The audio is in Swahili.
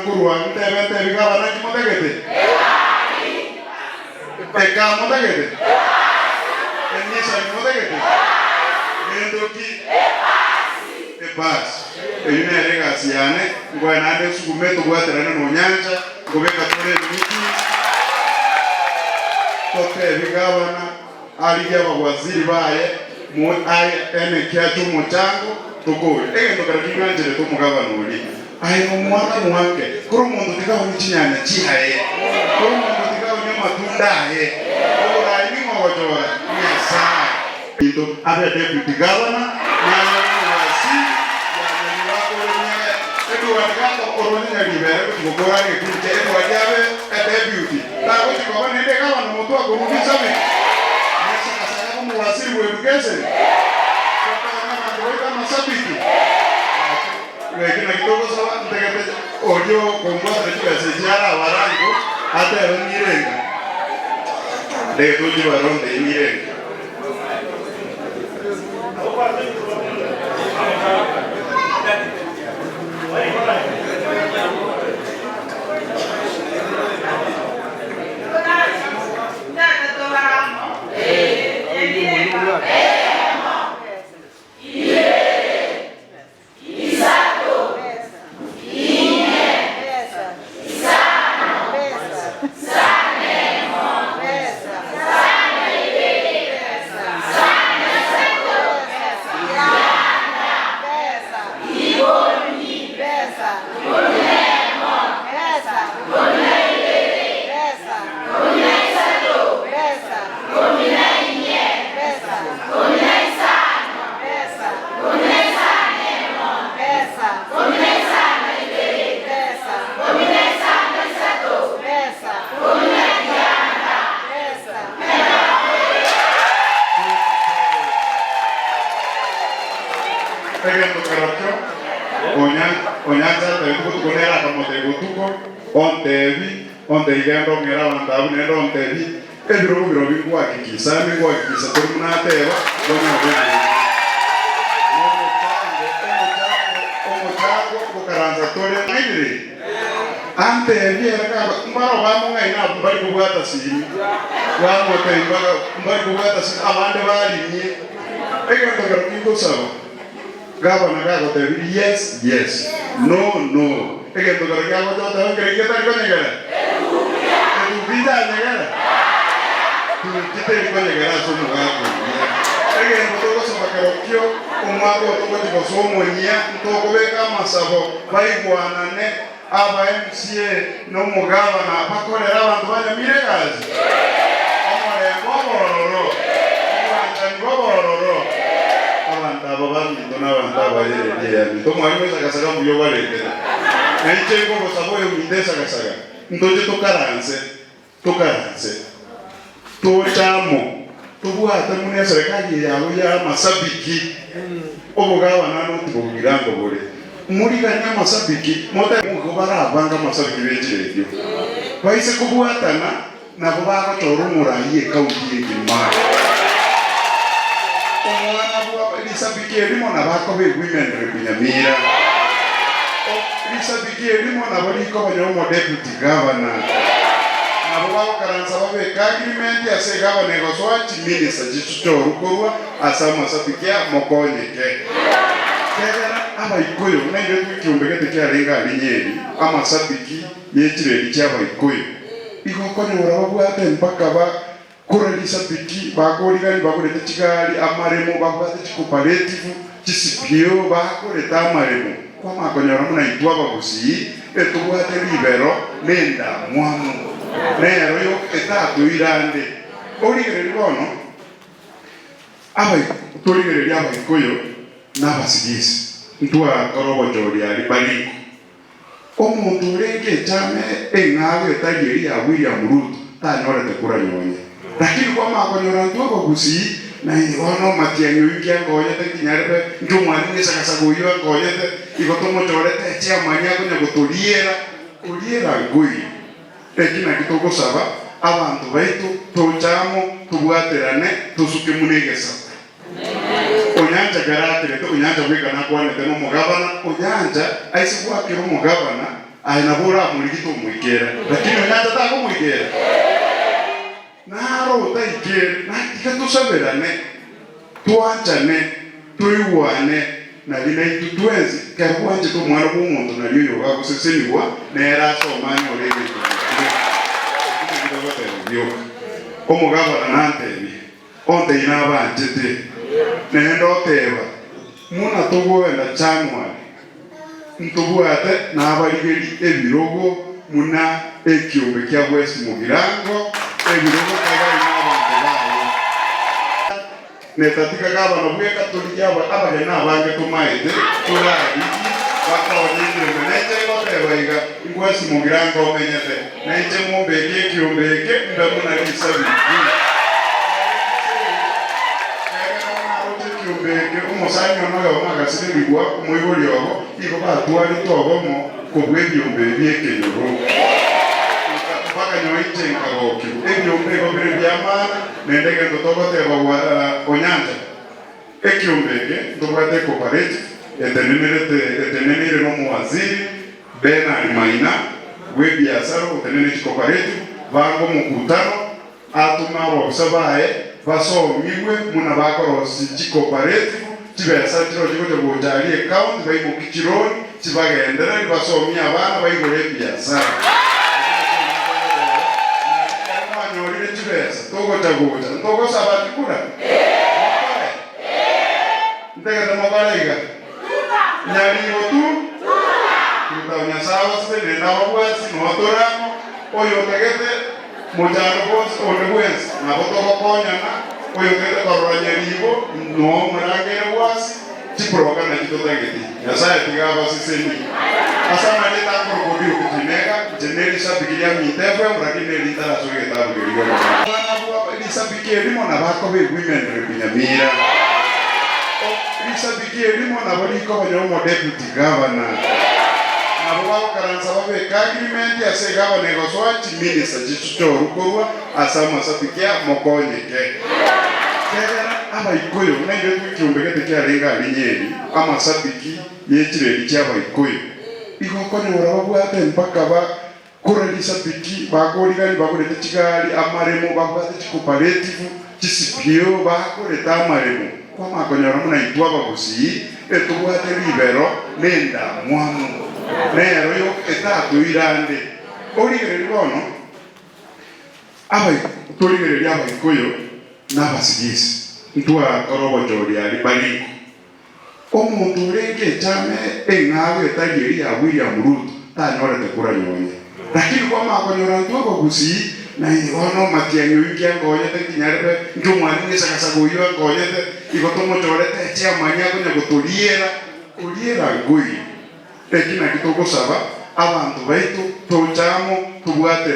kurwa ntebe bigabana kimotegete eka motegete enyesa kimotegete endoki epasi eyine regasi yane ngwa nande sukumeto gwaterana no nyanja ngobeka tore miti tote bigabana ali ya waziri baye mu ai ene kya tumo chango tokole egendo karakinganjere to mugabana uli ai no mwaka mwanke kuro mundu tikaho nchinyanya chihaye kuro mundu tikaho matunda ye ora ni mwotora yesa ito abe deputy governor na wasi ya ni wako wenye edu wataka koroni libere kugora ke kunje edu wajabe deputy na kuti kwa nende kama no mtu akurudisha mimi nesa kasaka kama waziri wa education kama masabiki wekina kidogo sawa ntegete audio kombo atajua sejara warango hata rongirenga de tuji waronde imirenga onde igendo ngera bandabu nendo ontebi ebiro bingwa kikisa turmunateba dona bebe omotango kukaranza tole ngiri ante era mbaro bamunga ina bari kubwata siri wamo taimbara mbari kubwata siri abande bali ni egendo garkingo sawa gabana gago tebi yes no egendo gargago tota ngere ngere vida negara kita iko negara somo gapo ege ntoko so bakarokyo umwako toko tiko somo nya ntoko beka masabo bayigwanane aba MCA no mugaba na bakorera abantu banya miregazi amore bobororo abantu abo bamito n'abantu abayereye to mwari wese akasaga mu yobarengera nje ngo sabo yo mindesa akasaga ndoje tukaranze tochamo tubwata mune serikali yawe ya masabiki obugabana n'otubugirango bole muri kanya masabiki mota mugobara abanga masabiki bejeje baise kubwatana nabo bakotorumura iye kaunti y'Imana omwana bwa Elisabiki elimo nabako be women rebunyamira Elisabiki elimo nabo liko banyomo deputy governor abo karanza babe agreement ya segaba negoswachi minister jichucho rukorwa asama sapikia mokonyeke kera aba ikoyo na ile tukiumbegete kya renga linyeri ama sapiki yechire cyaba ikoyo ikokonyo urabwa ate mpaka ba kurelisa piki bakorigani bakorete kigali amaremo babate cooperative kisipio bakoreta amaremo kwa makonyora muna itwa bagusi etubwate libero nenda mwamu nero yo etatu irande origere bono abai torigere yaba ikoyo nabasigisi ntwa korobo jori ali baliko omuntu renge tame engawe tajeri ya William Ruto tanyore tekura nyonye lakini kwa makonyora ntwa bagusi na ono matianyo yingia ngoye tekinyarebe ntumwani ngisa kasagoyo ngoye te ikotomo jorete tia manya kunya gutoliera ngui tekina kitoko saba abantu baitu tochamo tubwaterane tusuke munegesa onyanja garate leto onyanja bweka na kwane teno mugabana onyanja aisibwa kiro mugabana aina bora muligito mwikera lakini nyanja ta kumwikera naro utaikere na ikatusaberane tuanjane tuiwane na lina itutwenzi karwanje to mwana w'umuntu naliyo yoga guseseniwa nera somanyo lege omugabana nantebi onte inabanjete nendo teba muna tugwenda January ntubwate n'abaligeri ebirogo muna ekiumbe kya West Mugirango ebirogo kabali n'abantu bayo netatika gabana bwe katolika abaje n'abange tumaite tulari bakawonye menete batebaiga West Mugirango omenyete naite mumbe ekiumbe eke ndamuna lisabi umusanyo nayo magasirigwa umuyibuli obo iko batwali tobomo kubwebyombe byekenyoro mpaka nyoite nkaboki ebyombe gobere byamana nendege ndotoboteba onyanja ekyombeke ndobate cooperative etenemire no muwaziri Bernard Maina webiasaro utenene cooperative bango mukutano atuma bosabaye basomiwe muna bakorosi cooperative tibesa tiro jiko bojali account bayibo kikironi tibagendera basomya abana bayigore biasara nyori tibesa togo tagoja togo sabati kura ndega tamobalega nyari otu ndawnya sawa sene na wasi notoramo oyo tegete mojano boss onewes na botogo konyana oyo tegete koranya libo no murangere wasi tiproga na kitotageti yasaya tigaba siseni asama leta krokodilo kutineka jeneri sabikilia mitefe murakine litara soge tabu geligo bana bua lisabiki elimo na bako be women repinyamira lisabiki elimo na bali ko banyo deputy governor abo karanza babe agreement ya segaba negoswachi minister jichucho rukorwa asama sabikia mokonyeke aba ikoyo nende tukiumbegete kya renga linyeri ama sabiki yechire cyaba ikoyo ikokone urababwate mpaka ba kurali sabiki bakoligani bakorete kigali amaremo babwate cooperative kisipio bakoreta amaremo kwa makonyora muna itwa bagusi etubwate libero nenda mwamu nero yo etatu irande oligere libono aba toligere lyaba ikoyo nabasigisi ntwa orobo jori ali baliko omuntu urenge chame engawe tagiri ya William Ruto tanyore tekura nyonye lakini kwa makonyora ntwa bagusi na ono matianyo yukia ngoye tekinyarebe njumwani nisakasagoyo ngoye te ikotomo chorete chia manya kunya kutuliera ngui tekina kitoko saba abantu baitu tochamo tubwate